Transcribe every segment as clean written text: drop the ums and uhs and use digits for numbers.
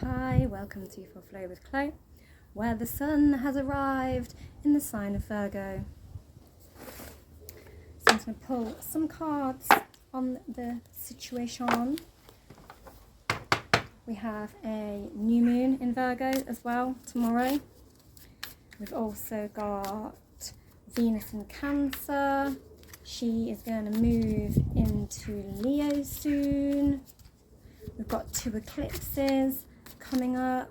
Hi, welcome to For Flow with Chloe, where the sun has arrived in the sign of Virgo. So I'm going to pull some cards on the situation. We have a new moon in Virgo as well tomorrow. We've also got Venus in Cancer. She is going to move into Leo soon. We've got 2 eclipses coming up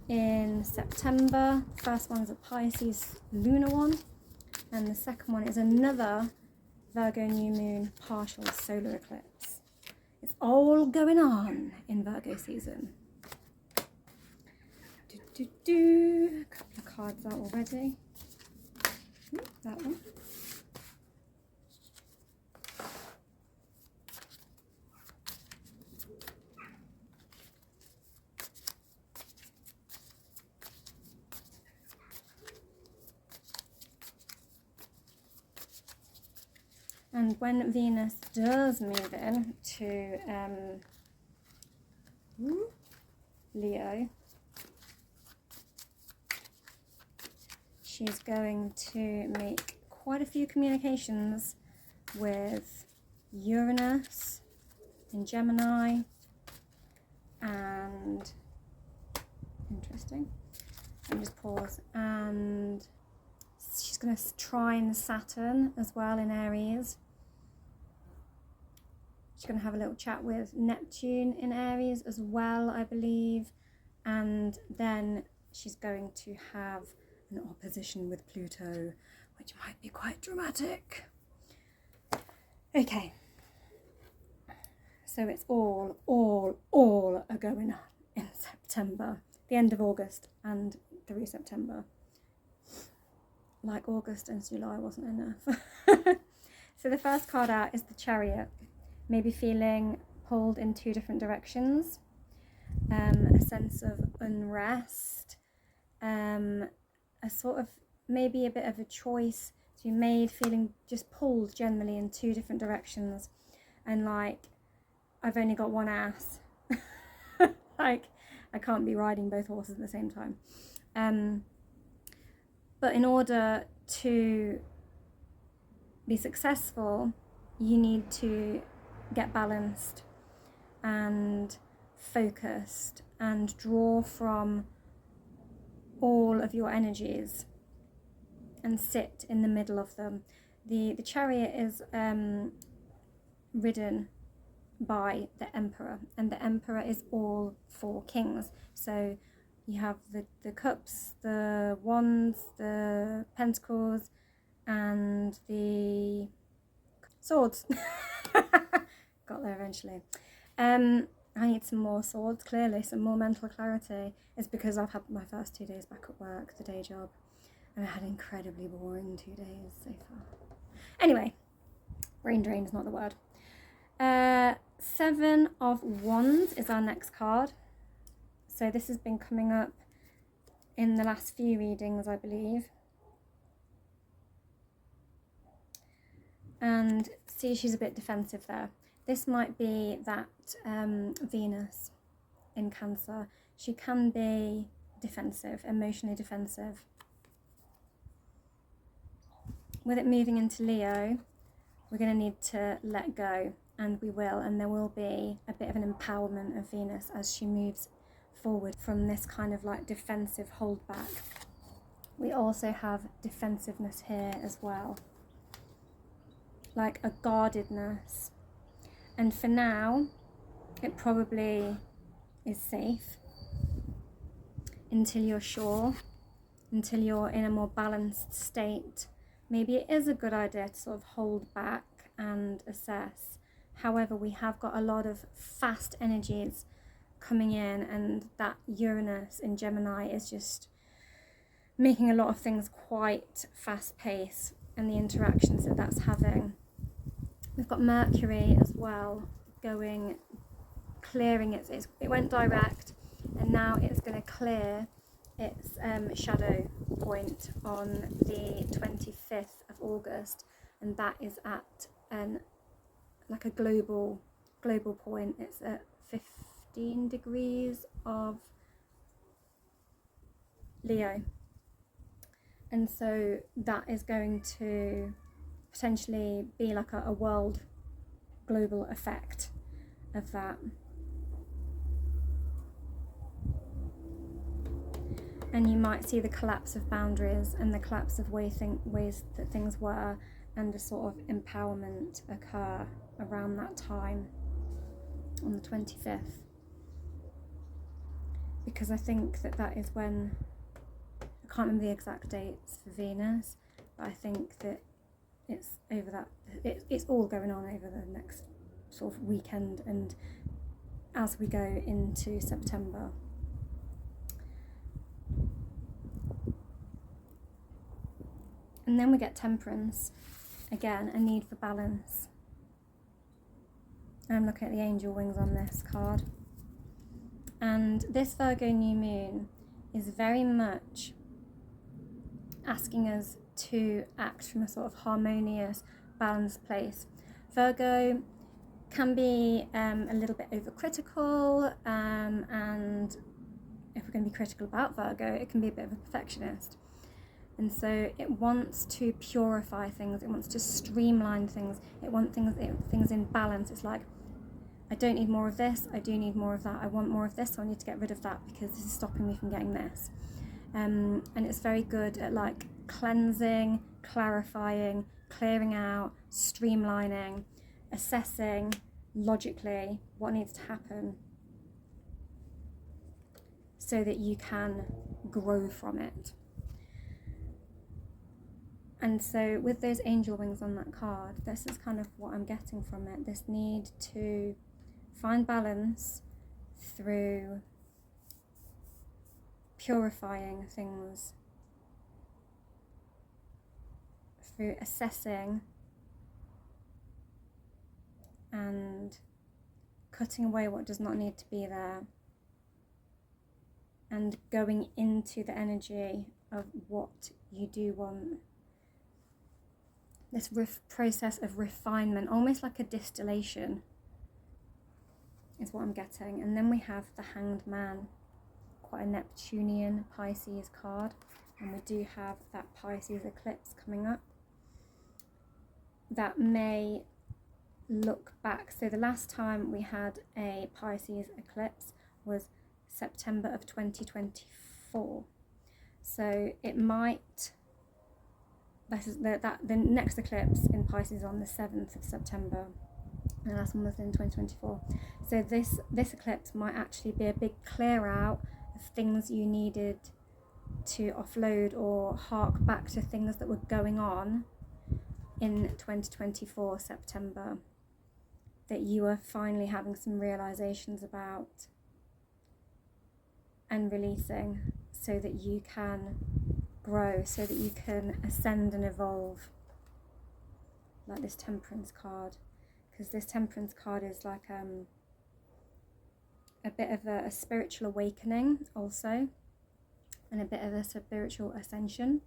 in September. First one is a Pisces lunar one, and the second one is another Virgo new moon partial solar eclipse. It's all going on in Virgo season. A couple of cards out already. That one. And when Venus does move in to Leo, she's going to make quite a few communications with Uranus in Gemini, and interesting, let me just pause, and she's going to try in Saturn as well in Aries. She's going to have a little chat with Neptune in Aries as well, I believe. And then she's going to have an opposition with Pluto, which might be quite dramatic. Okay. So it's all are going on in September. The end of August and through September. Like August and July wasn't enough. So the first card out is the Chariot. Maybe feeling pulled in 2 different directions, a sense of unrest, a sort of maybe a bit of a choice to be made, feeling just pulled generally in 2 different directions, and like, I've only got one ass. Like, I can't be riding both horses at the same time. But in order to be successful, you need to get balanced and focused and draw from all of your energies and sit in the middle of them. The Chariot is ridden by the Emperor, and the Emperor is all 4 kings. So you have the cups, the wands, the pentacles, and the swords. Got there eventually. I need some more swords, clearly, some more mental clarity. It's because I've had my first 2 days back at work, the day job, and I had incredibly boring 2 days so far. Anyway, brain drain is not the word. 7 of Wands is our next card. So this has been coming up in the last few readings, I believe. And see, she's a bit defensive there. This might be that Venus in Cancer. She can be defensive, emotionally defensive. With it moving into Leo, we're going to need to let go, and we will, and there will be a bit of an empowerment of Venus as she moves forward from this kind of like defensive hold back. We also have defensiveness here as well, like a guardedness. And for now, it probably is safe until you're sure, until you're in a more balanced state. Maybe it is a good idea to sort of hold back and assess. However, we have got a lot of fast energies coming in, and that Uranus in Gemini is just making a lot of things quite fast paced, and the interactions that that's having. We've got Mercury as well clearing it went direct, and now it's going to clear its shadow point on the 25th of August, and that is at like a global point. It's at 15 degrees of Leo. And so that is going to potentially be like a world global effect of that. And you might see the collapse of boundaries and the collapse of ways that things were, and a sort of empowerment occur around that time on the 25th. Because I think that is when, I can't remember the exact dates for Venus, but I think that it's over that, it's all going on over the next sort of weekend and as we go into September. And then we get Temperance, again, a need for balance. I'm looking at the angel wings on this card. And this Virgo new moon is very much asking us to act from a sort of harmonious, balanced place. Virgo can be a little bit overcritical, and if we're going to be critical about Virgo, it can be a bit of a perfectionist. And so it wants to purify things, it wants to streamline things, it wants things in balance. It's like, I don't need more of this, I do need more of that, I want more of this, so I need to get rid of that because this is stopping me from getting this. And it's very good at like cleansing, clarifying, clearing out, streamlining, assessing logically what needs to happen so that you can grow from it. And so with those angel wings on that card, this is kind of what I'm getting from it, this need to find balance through purifying things, through assessing and cutting away what does not need to be there, and going into the energy of what you do want. This process of refinement, almost like a distillation, is what I'm getting. And then we have the Hanged Man, quite a Neptunian Pisces card, and we do have that Pisces eclipse coming up that may look back. So the last time we had a Pisces eclipse was September of 2024. So it might, the next eclipse in Pisces on the 7th of September, and the last one was in 2024. So this eclipse might actually be a big clear out of things you needed to offload or hark back to things that were going on in 2024 September, that you are finally having some realizations about and releasing, so that you can grow, so that you can ascend and evolve, like this Temperance card. Because this Temperance card is like a bit of a spiritual awakening also, and a bit of a spiritual ascension,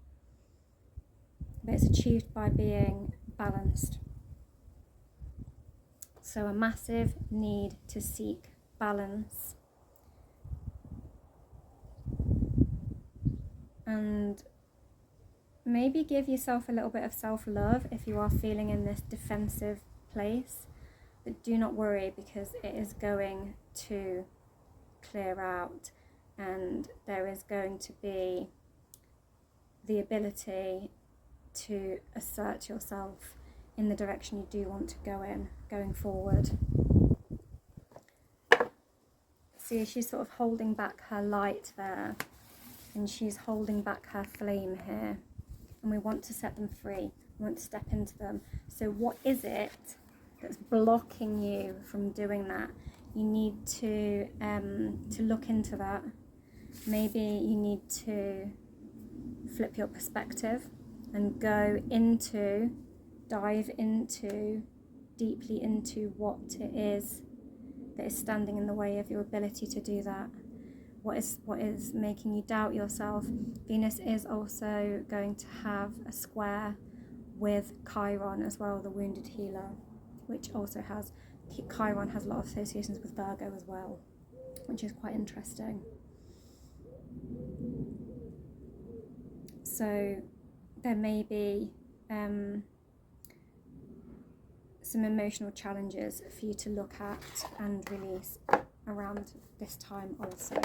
but it's achieved by being balanced. So a massive need to seek balance, and maybe give yourself a little bit of self-love if you are feeling in this defensive place. But do not worry, because it is going to clear out, and there is going to be the ability to assert yourself in the direction you do want to go in going forward. See, she's sort of holding back her light there, and she's holding back her flame here, and we want to set them free, we want to step into them. So what is it that's blocking you from doing that? You need to look into that. Maybe you need to flip your perspective and dive deeply into what it is that is standing in the way of your ability to do that. What is making you doubt yourself? Venus is also going to have a square with Chiron as well, the wounded healer, which also has, Chiron has a lot of associations with Virgo as well. which is quite interesting. So there may be some emotional challenges for you to look at and release around this time also.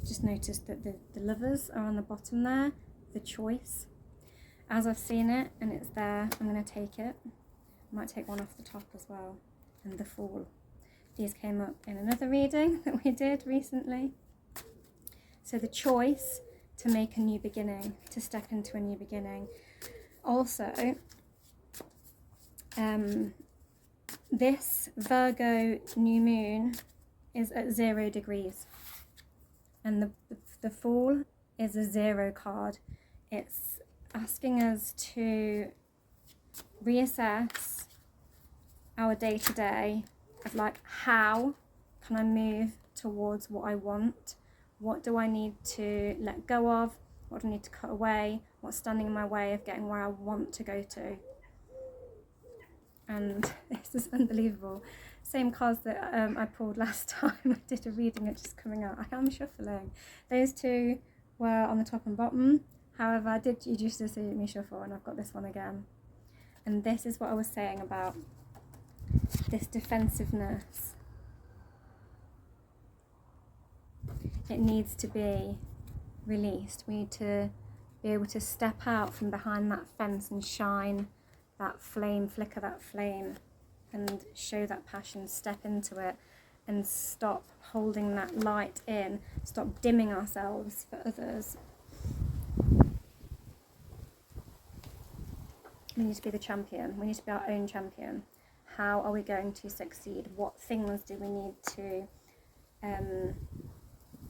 Just notice that the lovers are on the bottom there, the choice. As I've seen it and it's there, I'm going to take it. I might take one off the top as well. And the Fool. These came up in another reading that we did recently. So the choice to make a new beginning, to step into a new beginning. Also, this Virgo new moon is at 0 degrees. And the Fool is a 0 card. It's asking us to reassess our day-to-day of like, how can I move towards what I want? What do I need to let go of? What do I need to cut away? What's standing in my way of getting where I want to go to? And this is unbelievable. Same cards that I pulled last time I did a reading, it's just coming out. I am shuffling. Those two were on the top and bottom. However, you just see me shuffle, and I've got this one again. And this is what I was saying about this defensiveness. It needs to be released. We need to be able to step out from behind that fence and shine that flame, flicker that flame, and show that passion, step into it, and stop holding that light in, stop dimming ourselves for others. We need to be the champion. We need to be our own champion. How are we going to succeed? What things do we need to,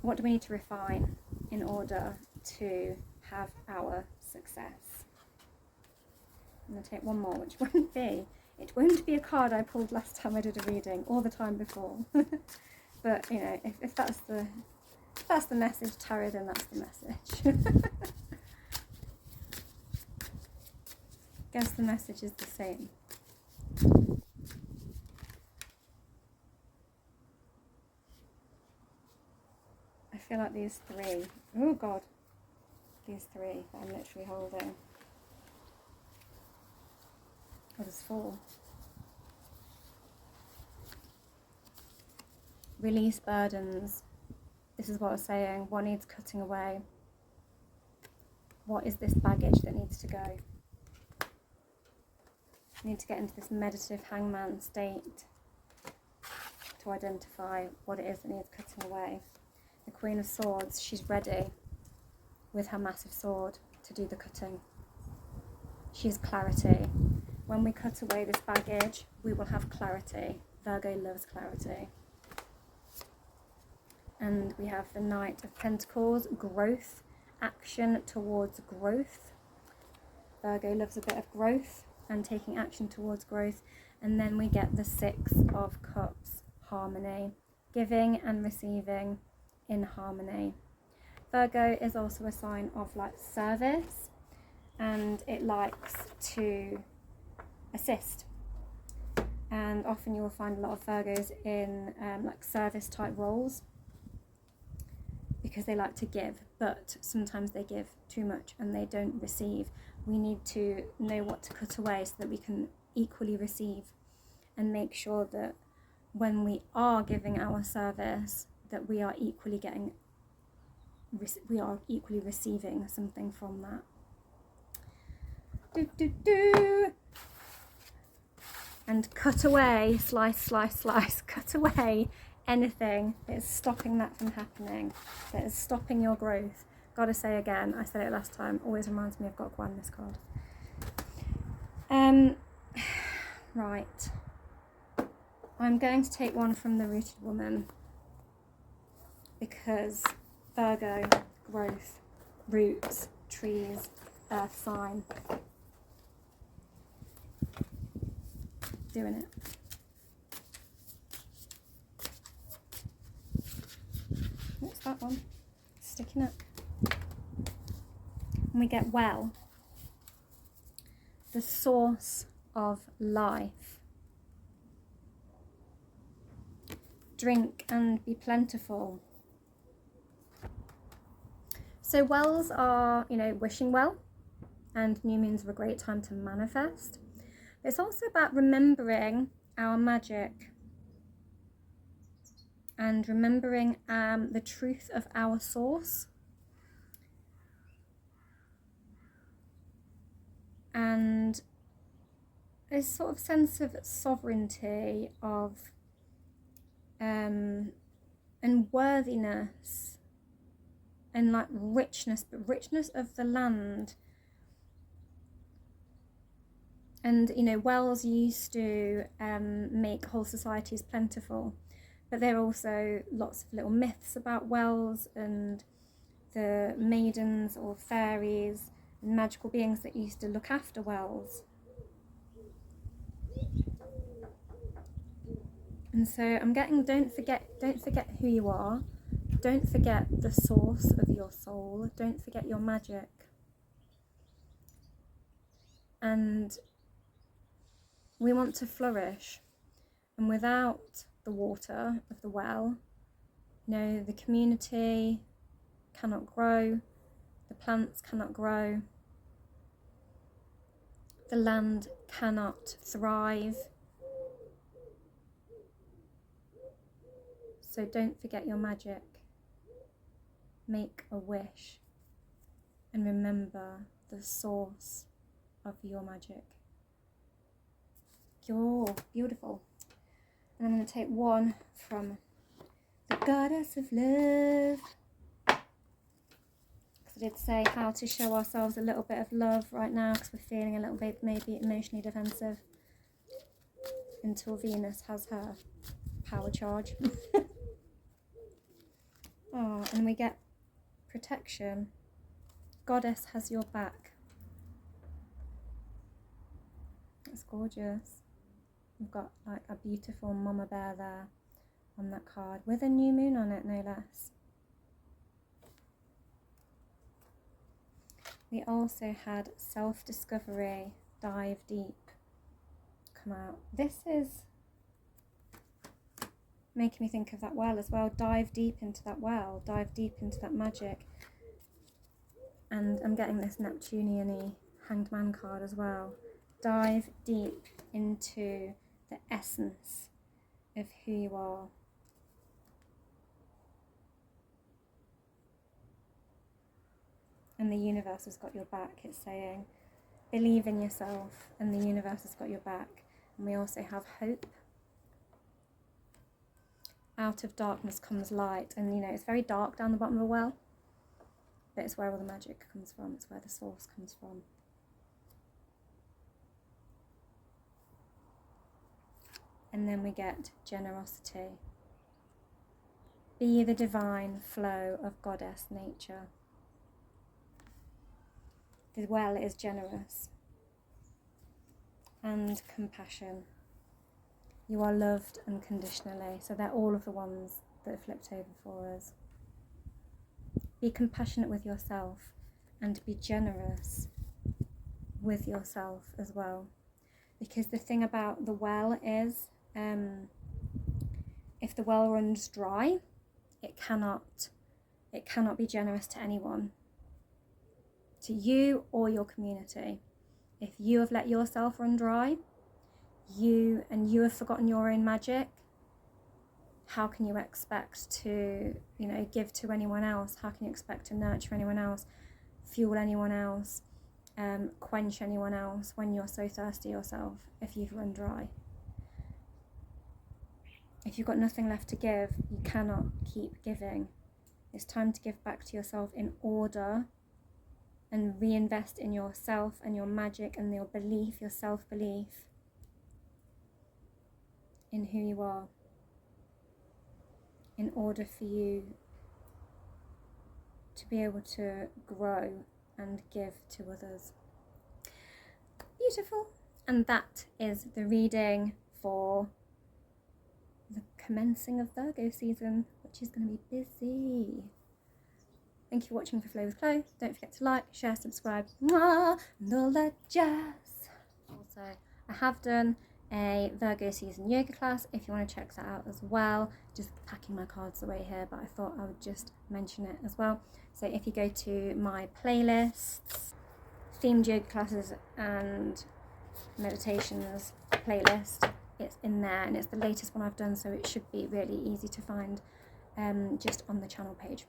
what do we need to refine in order to have our success? I'm going to take one more, which it won't be a card I pulled last time I did a reading, or the time before. But, you know, if that's the message, tarot, then that's the message. Guess the message is the same. I feel like these three, oh God, these three that I'm literally holding. Oh, there's 4. Release burdens. This is what I was saying. What needs cutting away? What is this baggage that needs to go? You need to get into this meditative hangman state to identify what it is that needs cutting away. The Queen of Swords, she's ready with her massive sword to do the cutting. She has clarity. When we cut away this baggage, we will have clarity. Virgo loves clarity. And we have the Knight of Pentacles, growth, action towards growth. Virgo loves a bit of growth and taking action towards growth. And then we get the 6 of Cups, harmony, giving and receiving in harmony. Virgo is also a sign of like service, and it likes to assist. And often you will find a lot of Virgos in like service type roles, because they like to give, but sometimes they give too much and they don't receive. We need to know what to cut away so that we can equally receive, and make sure that when we are giving our service, that we are equally receiving something from that. And cut away, slice, slice, slice, cut away anything that is stopping that from happening, that is stopping your growth. Gotta say again, I said it last time, always reminds me of Gok Wan, this card. Right. I'm going to take one from the Rooted Woman, because Virgo, growth, roots, trees, earth sign. Doing it. What's that one? Sticking up. And we get well. The source of life. drink and be plentiful. So wells are, you know, wishing well, and new moons are a great time to manifest. It's also about remembering our magic and remembering the truth of our source, and a sort of sense of sovereignty of and worthiness and like richness, but richness of the land. And you know, wells used to make whole societies plentiful, but there are also lots of little myths about wells and the maidens or fairies and magical beings that used to look after wells. And so I'm getting, don't forget who you are. Don't forget the source of your soul. Don't forget your magic. And we want to flourish. And without the water of the well, you know, the community cannot grow, the plants cannot grow, the land cannot thrive. So don't forget your magic. Make a wish and remember the source of your magic. You're beautiful. And I'm going to take one from the Goddess of Love. Because I did say how to show ourselves a little bit of love right now, because we're feeling a little bit maybe emotionally defensive until Venus has her power charge. Oh, and we get protection. Goddess has your back. It's gorgeous. We've got like a beautiful mama bear there on that card with a new moon on it, no less. We also had self-discovery, dive deep come out. This is making me think of that well as well. Dive deep into that well, dive deep into that magic. And I'm getting this Neptunian-y Hanged Man card as well. Dive deep into the essence of who you are. And the universe has got your back, it's saying. Believe in yourself and the universe has got your back. And we also have hope. Out of darkness comes light. And you know, it's very dark down the bottom of the well, but it's where all the magic comes from. It's where the source comes from. And then we get generosity. Be the divine flow of goddess nature. The well is generous. And compassion. You are loved unconditionally. So they're all of the ones that are flipped over for us. Be compassionate with yourself and be generous with yourself as well. Because the thing about the well is, if the well runs dry, it cannot be generous to anyone, to you or your community. If you have let yourself run dry, you have forgotten your own magic, how can you expect to, you know, give to anyone else? How can you expect to nurture anyone else, fuel anyone else, quench anyone else when you're so thirsty yourself, if you've run dry? If you've got nothing left to give, you cannot keep giving. It's time to give back to yourself in order and reinvest in yourself and your magic and your belief, your self-belief in who you are, in order for you to be able to grow and give to others. Beautiful. And that is the reading for the commencing of Virgo season, which is going to be busy. Thank you for watching for Flow with Chloe. Don't forget to like, share, subscribe, and all that jazz. Also, I have done a Virgo season yoga class if you want to check that out as well. Just packing my cards away here, but I thought I would just mention it as well. So if you go to my playlists, themed yoga classes and meditations playlist, it's in there, and it's the latest one I've done, so it should be really easy to find just on the channel page.